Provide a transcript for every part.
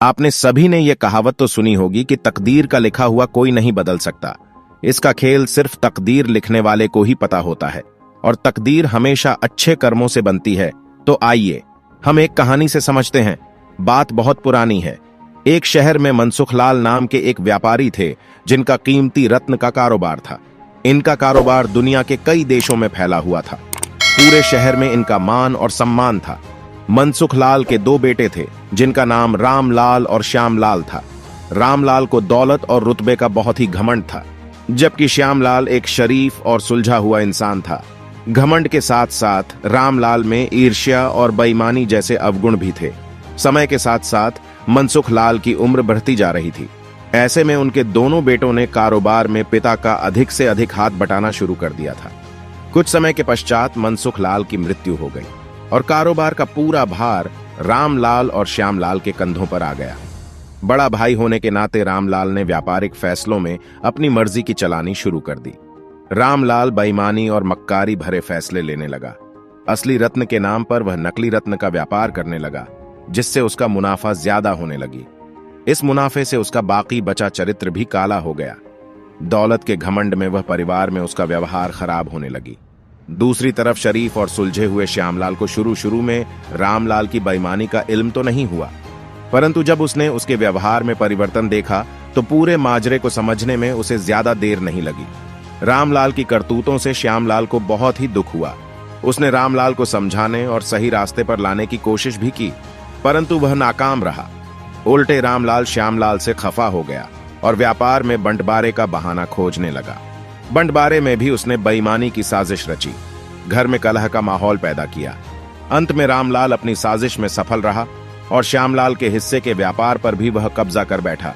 आपने सभी ने यह कहावत तो सुनी होगी कि तकदीर का लिखा हुआ कोई नहीं बदल सकता। इसका खेल सिर्फ तकदीर लिखने वाले को ही पता होता है और तकदीर हमेशा अच्छे कर्मों से बनती है। तो आइए हम एक कहानी से समझते हैं। बात बहुत पुरानी है। एक शहर में मनसुखलाल नाम के एक व्यापारी थे जिनका कीमती रत्न का कारोबार था। इनका कारोबार दुनिया के कई देशों में फैला हुआ था। पूरे शहर में इनका मान और सम्मान था। मनसुखलाल के दो बेटे थे जिनका नाम रामलाल और श्यामलाल था। रामलाल को दौलत और रुतबे का बहुत ही घमंड था, जबकि श्यामलाल एक शरीफ और सुलझा हुआ इंसान था। घमंड के साथ साथ रामलाल में ईर्ष्या और बेईमानी जैसे अवगुण भी थे। समय के साथ साथ मनसुखलाल की उम्र बढ़ती जा रही थी। ऐसे में उनके दोनों बेटों ने कारोबार में पिता का अधिक से अधिक हाथ बटाना शुरू कर दिया था। कुछ समय के पश्चात मनसुखलाल की मृत्यु हो गई और कारोबार का पूरा भार रामलाल और श्यामलाल के कंधों पर आ गया। बड़ा भाई होने के नाते रामलाल ने व्यापारिक फैसलों में अपनी मर्जी की चलानी शुरू कर दी। रामलाल बेईमानी और मक्कारी भरे फैसले लेने लगा। असली रत्न के नाम पर वह नकली रत्न का व्यापार करने लगा, जिससे उसका मुनाफा ज्यादा होने लगी। इस मुनाफे से उसका बाकी बचा चरित्र भी काला हो गया। दौलत के घमंड में वह परिवार में उसका व्यवहार खराब होने लगी। दूसरी तरफ शरीफ और सुलझे हुए श्यामलाल को शुरू में रामलाल की बेईमानी का इल्म तो नहीं हुआ, परंतु जब उसने उसके व्यवहार में परिवर्तन देखा तो पूरे माजरे को समझने में उसे ज्यादा देर नहीं लगी। रामलाल की करतूतों से श्यामलाल को बहुत ही दुख हुआ। उसने रामलाल को समझाने और सही रास्ते पर लाने की कोशिश भी की, परंतु वह नाकाम रहा। उल्टे रामलाल श्यामलाल से खफा हो गया और व्यापार में बंटवारे का बहाना खोजने लगा। बंटवारे में भी उसने बेईमानी की साजिश रची, घर में कलह का माहौल पैदा किया। अंत में रामलाल अपनी साजिश में सफल रहा और श्यामलाल के हिस्से के व्यापार पर भी वह कब्जा कर बैठा।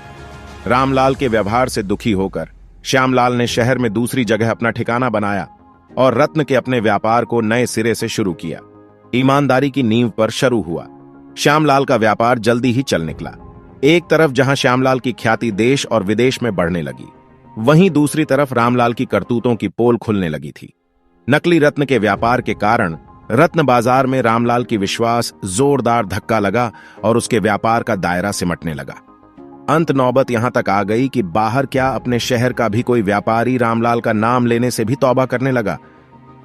रामलाल के व्यवहार से दुखी होकर श्यामलाल ने शहर में दूसरी जगह अपना ठिकाना बनाया और रत्न के अपने व्यापार को नए सिरे से शुरू किया। ईमानदारी की नींव पर शुरू हुआ। श्यामलाल का व्यापार जल्दी ही चल निकला। एक तरफ जहां श्यामलाल की ख्याति देश और विदेश में बढ़ने लगी, वहीं दूसरी तरफ रामलाल की करतूतों की पोल खुलने लगी थी। नकली रत्न के व्यापार के कारण रत्न बाजार में रामलाल की विश्वास जोरदार धक्का लगा और उसके व्यापार का दायरा सिमटने लगा। अंत नौबत यहां तक आ गई कि बाहर क्या अपने शहर का भी कोई व्यापारी रामलाल का नाम लेने से भी तौबा करने लगा।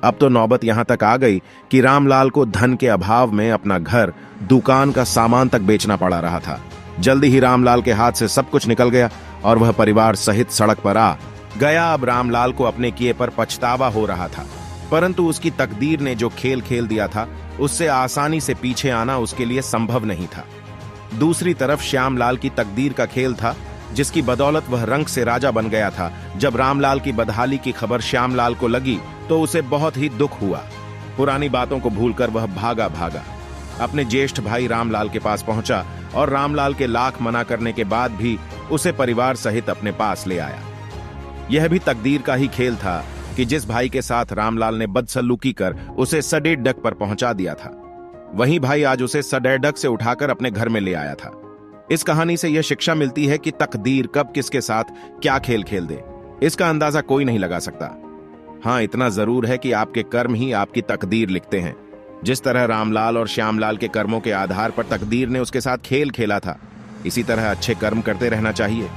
अब तो नौबत यहां तक आ गई कि रामलाल को धन के अभाव में अपना घर, दुकान का सामान तक बेचना पड़ा रहा था। जल्दी ही रामलाल के हाथ से सब कुछ निकल गया और वह परिवार सहित सड़क पर आ गया। अब रामलाल को अपने किए पर पछतावा हो रहा था, परंतु उसकी तकदीर ने जो खेल खेल दिया था, उससे आसानी से पीछे आना उसके लिए संभव नहीं था। दूसरी तरफ श्यामलाल की तकदीर का खेल था, जिसकी बदौलत वह रंग से राजा बन गया था। जब रामलाल की बदहाली की खबर श्यामलाल को लगी तो उसे बहुत ही दुख हुआ। पुरानी बातों को भूलकर वह भागा अपने ज्येष्ठ भाई रामलाल के पास पहुंचा और रामलाल के लाख मना करने के बाद भी उसे परिवार सहित अपने पास ले आया। यह भी तकदीर का ही खेल था कि जिस भाई के साथ रामलाल ने बदसलूकी कर उसे सडेडक पर पहुंचा दिया था, वही भाई आज उसे सडेडक से उठाकर अपने घर में ले आया था। इस कहानी से यह शिक्षा मिलती है कि तकदीर कब किसके साथ क्या खेल खेल दे, इसका अंदाजा कोई नहीं लगा सकता। हाँ, इतना जरूर है कि आपके कर्म ही आपकी तकदीर लिखते हैं। जिस तरह रामलाल और श्यामलाल के कर्मों के आधार पर तकदीर ने उसके साथ खेल खेला था, इसी तरह अच्छे कर्म करते रहना चाहिए।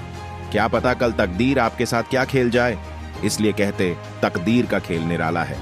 क्या पता कल तकदीर आपके साथ क्या खेल जाए। इसलिए कहते तकदीर का खेल निराला है।